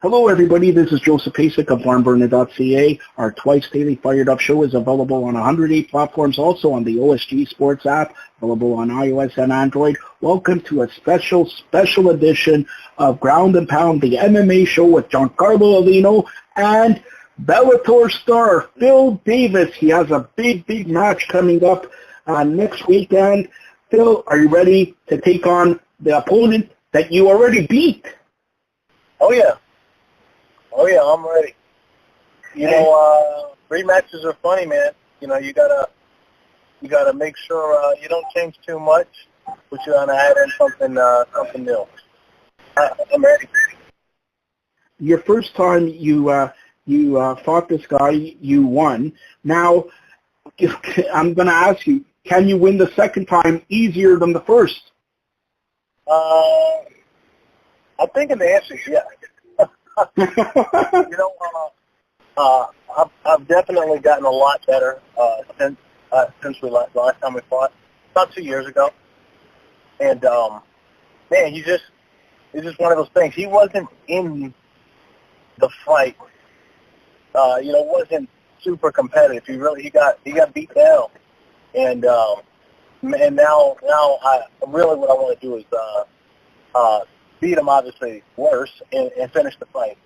Hello, everybody. This is Joseph Pasek of barnburner.ca. Our twice daily Fired Up show is available on 108 platforms, also on the OSG Sports app, available on iOS and Android. Welcome to a special edition of Ground and Pound, the MMA show with Giancarlo Alino and Bellator star Phil Davis. He has a big match coming up next weekend. Phil, are you ready to take on the opponent that you already beat? Oh, yeah, I'm ready. Rematches are funny, man. You gotta make sure you don't change too much, but you wanna add in something new. I'm ready. Your first time you fought this guy, you won. Now, I'm gonna ask you, can you win the second time easier than the first? I'm thinking the answer is yes. I've definitely gotten a lot better since the last time we fought, about 2 years ago. And man, it's just one of those things. He wasn't in the fight. Wasn't super competitive. He got beat down. And now really what I want to do is beat him obviously worse and finish the fight.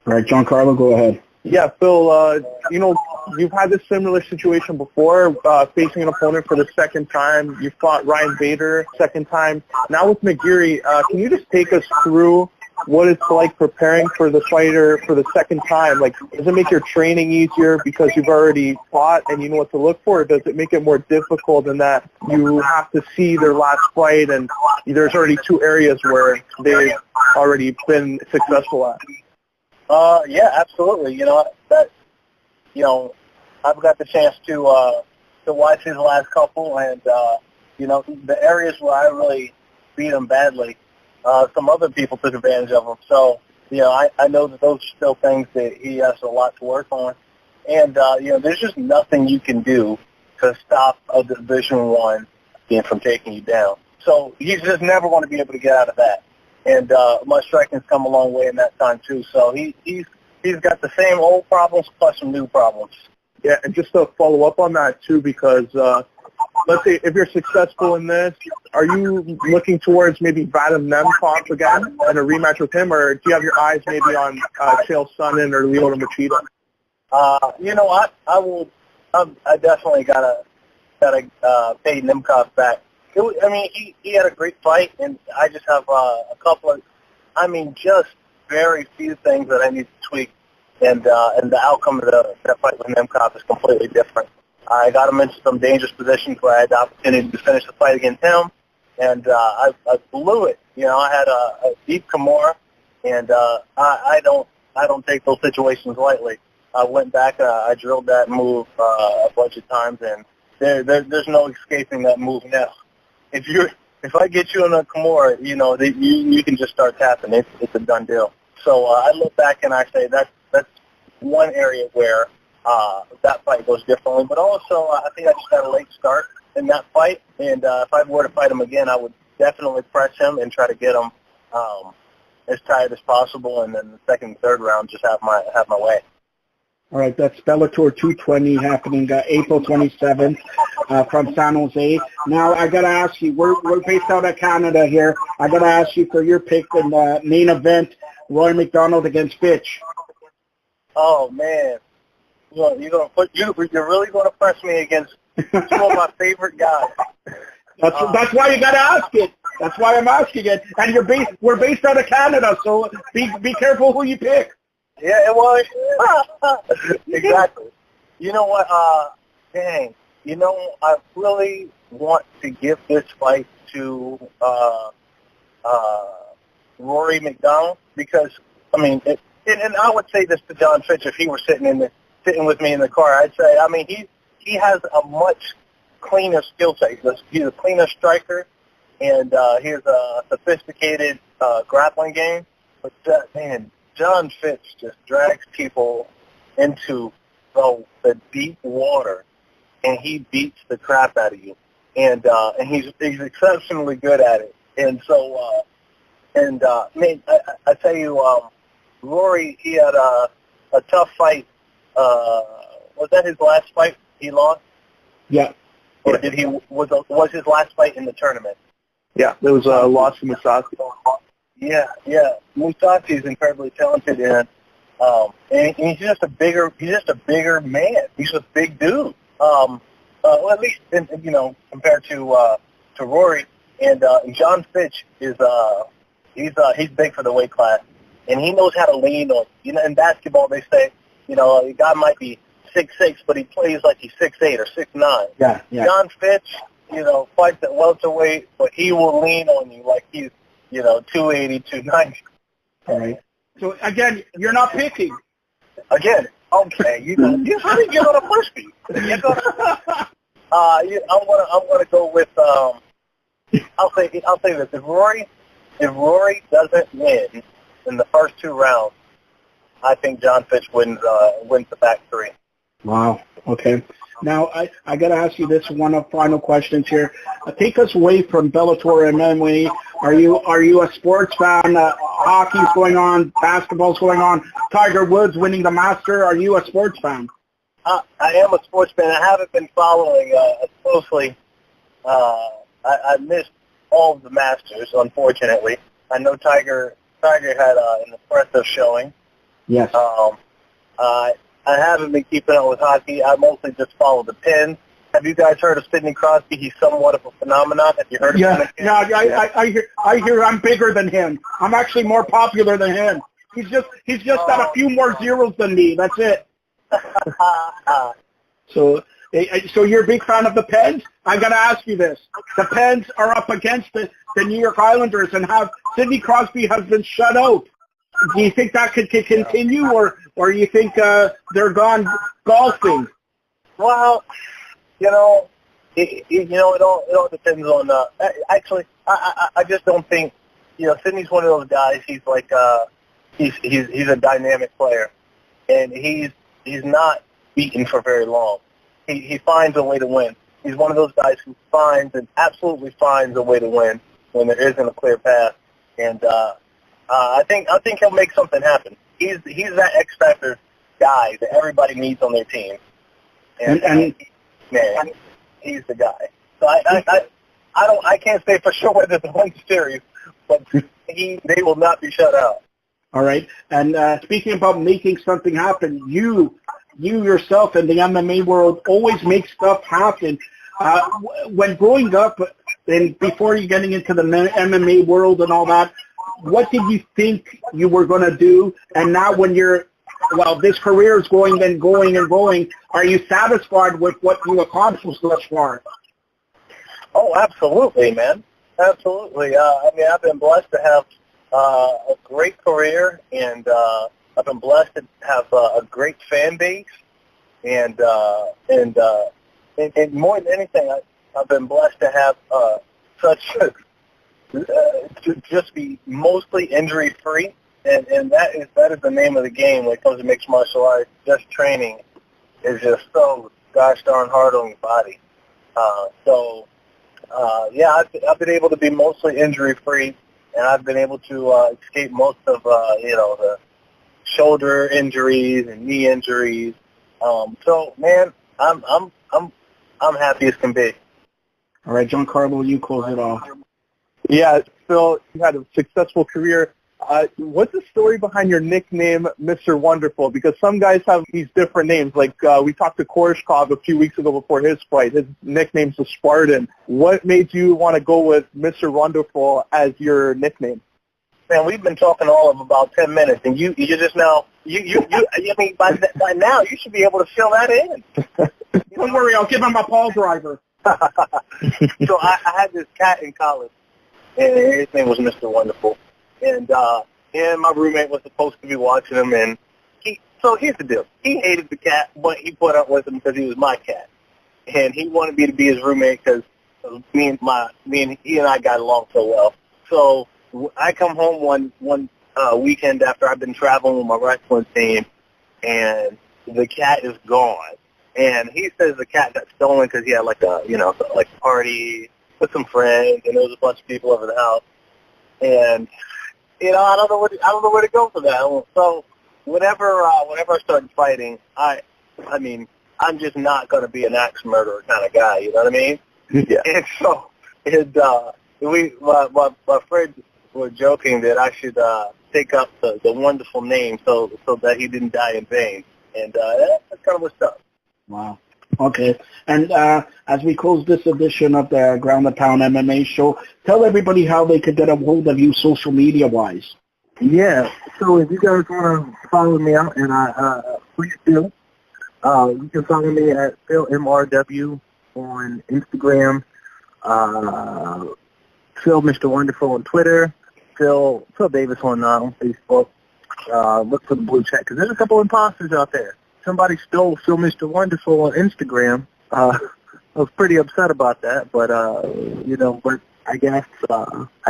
All right, Giancarlo, go ahead. Yeah, Phil, you've had this similar situation before, facing an opponent for the second time. You fought Ryan Bader second time. Now with McGeary, can you just take us through what it's like preparing for the fighter for the second time? Like, does it make your training easier because you've already fought and you know what to look for? Or does it make it more difficult in that you have to see their last fight and there's already two areas where they've already been successful at? Yeah, absolutely. I've got the chance to watch his last couple, and the areas where I really beat him badly, some other people took advantage of him. So, I know that those are still things that he has a lot to work on, and there's just nothing you can do to stop a Division I team from taking you down. So he's just never going to be able to get out of that. And my striking's come a long way in that time too. So he's got the same old problems plus some new problems. Yeah, and just to follow up on that too, because let's say if you're successful in this, are you looking towards maybe Vadim Nemkov again and a rematch with him, or do you have your eyes maybe on Chael Sonnen or Lyoto Machida? I definitely gotta pay Nemkov back. He had a great fight, and I just have a couple of, just very few things that I need to tweak, and the outcome of that fight with Nemkov is completely different. I got him into some dangerous positions where I had the opportunity to finish the fight against him, and I blew it. I had a deep Kimura, and I don't take those situations lightly. I went back, I drilled that move a bunch of times, and there's no escaping that move now. If I get you in a Kimura, you can just start tapping. It's a done deal. So I look back and I say that's one area where that fight goes differently. But also, I think I just got a late start in that fight, and if I were to fight him again, I would definitely press him and try to get him as tired as possible, and then the second and third round just have my way. All right, that's Bellator 220 happening April 27th from San Jose. Now, I got to ask you, we're based out of Canada here. I got to ask you for your pick in the main event, Roy McDonald against Fitch. Oh, man. You're really going to press me against two of my favorite guys. That's why you got to ask it. That's why I'm asking it. And we're based out of Canada, so be careful who you pick. Yeah, it was. Exactly. You know what? Dang. I really want to give this fight to Rory McDonald because, and I would say this to John Fitch if he were sitting with me in the car. I'd say, he has a much cleaner skill set. He's a cleaner striker, and he has a sophisticated grappling game. But John Fitch just drags people into the deep water, and he beats the crap out of you. And he's exceptionally good at it. And so, I tell you, Rory, he had a tough fight. Was that his last fight he lost? Yeah. Or did he was his last fight in the tournament? Yeah, there was a loss to Musasi. Yeah. Musasi is incredibly talented, and he's just a bigger man. He's a big dude. Well, at least compared to Rory, and John Fitch is he's big for the weight class, and he knows how to lean on. In basketball they say, a guy might be 6'6", but he plays like he's 6'8" or 6'9". Yeah. John Fitch, fights at welterweight, but he will lean on you like he's 280, 290. All right. So again, you're not picking. Again, okay, you how did you go to push me? I'm gonna go with I'll say this: if Rory doesn't win in the first 2 rounds, I think John Fitch wins the back 3. Wow. Okay. Now I got to ask you this one of final questions here. Take us away from Bellator and MMA. Are you a sports fan? Hockey's going on, basketball's going on. Tiger Woods winning the Master. Are you a sports fan? I am a sports fan. I haven't been following as closely. I missed all of the Masters, unfortunately. I know Tiger had an impressive showing. Yes. I haven't been keeping up with hockey. I mostly just follow the Pens. Have you guys heard of Sidney Crosby? He's somewhat of a phenomenon. Have you heard of him? I hear I'm bigger than him. I'm actually more popular than him. He's just got a few more zeros than me. That's it. So you're a big fan of the Pens? I got to ask you this. The Pens are up against the New York Islanders and Sidney Crosby has been shut out. Do you think that could continue, or you think they're gone golfing? Well, it all depends on. Actually, I just don't think. Sidney's one of those guys. He's like he's a dynamic player, and he's not beaten for very long. He finds a way to win. He's one of those guys who absolutely finds a way to win when there isn't a clear path, and. I think he'll make something happen. He's that X Factor guy that everybody needs on their team, and man, he's the guy. So I can't say for sure whether they'll win the series, but they will not be shut out. All right. And speaking about making something happen, you yourself in the MMA world always make stuff happen. When growing up and before you getting into the MMA world and all that. What did you think you were going to do? And now when this career is going and going and going, are you satisfied with what you accomplished thus far? Oh, absolutely, man. Absolutely. I've been blessed to have a great career, and I've been blessed to have a great fan base, and more than anything, I've been blessed to have to just be mostly injury-free, and that is the name of the game when it comes to mixed martial arts. Just training is just so gosh darn hard on your body. I've been able to be mostly injury-free, and I've been able to escape most of the shoulder injuries and knee injuries. Man, I'm happy as can be. All right, Giancarlo, you close it off. Yeah, Phil, you had a successful career. What's the story behind your nickname, Mr. Wonderful? Because some guys have these different names. Like we talked to Koreshkov a few weeks ago before his fight. His nickname's the Spartan. What made you want to go with Mr. Wonderful as your nickname? Man, we've been talking all of about 10 minutes, and you just now, by now you should be able to fill that in. Don't worry, I'll give him a Paul driver. So I had this cat in college, and his name was Mr. Wonderful. And my roommate was supposed to be watching him, and so here's the deal. He hated the cat, but he put up with him because he was my cat. And he wanted me to be his roommate because he and I got along so well. So I come home one weekend after I've been traveling with my wrestling team, and the cat is gone. And he says the cat got stolen because he had like a party with some friends, and there was a bunch of people over the house. And I don't know where to go for that. So whenever I started fighting, I mean, I'm just not going to be an axe murderer kind of guy. You know what I mean? Yeah. And so, my friends were joking that I should take up the wonderful name so that he didn't die in vain. And that's kind of what's up. Wow. Okay. And as we close this edition of the Ground and Pound MMA show, tell everybody how they could get a hold of you social media-wise. Yeah. So if you guys want to follow me out, and please do, you can follow me at Phil MRW on Instagram, Phil Mr. Wonderful on Twitter, Phil Davis on Facebook. Look for the blue check, because there's a couple imposters out there. Somebody stole Phil Mr. Wonderful on Instagram. I was pretty upset about that, but but I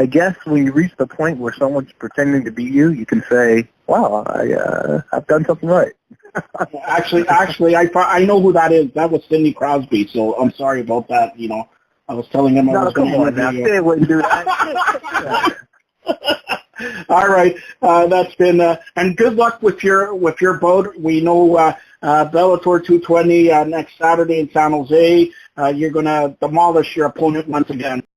guess when you reach the point where someone's pretending to be you, you can say, "Wow, I've done something right." Actually, I know who that is. That was Sidney Crosby. So I'm sorry about that. I was telling him I was going to interview you. They wouldn't do that. All right, that's been and good luck with your bout. We know Bellator 220 next Saturday in San Jose. You're going to demolish your opponent once again.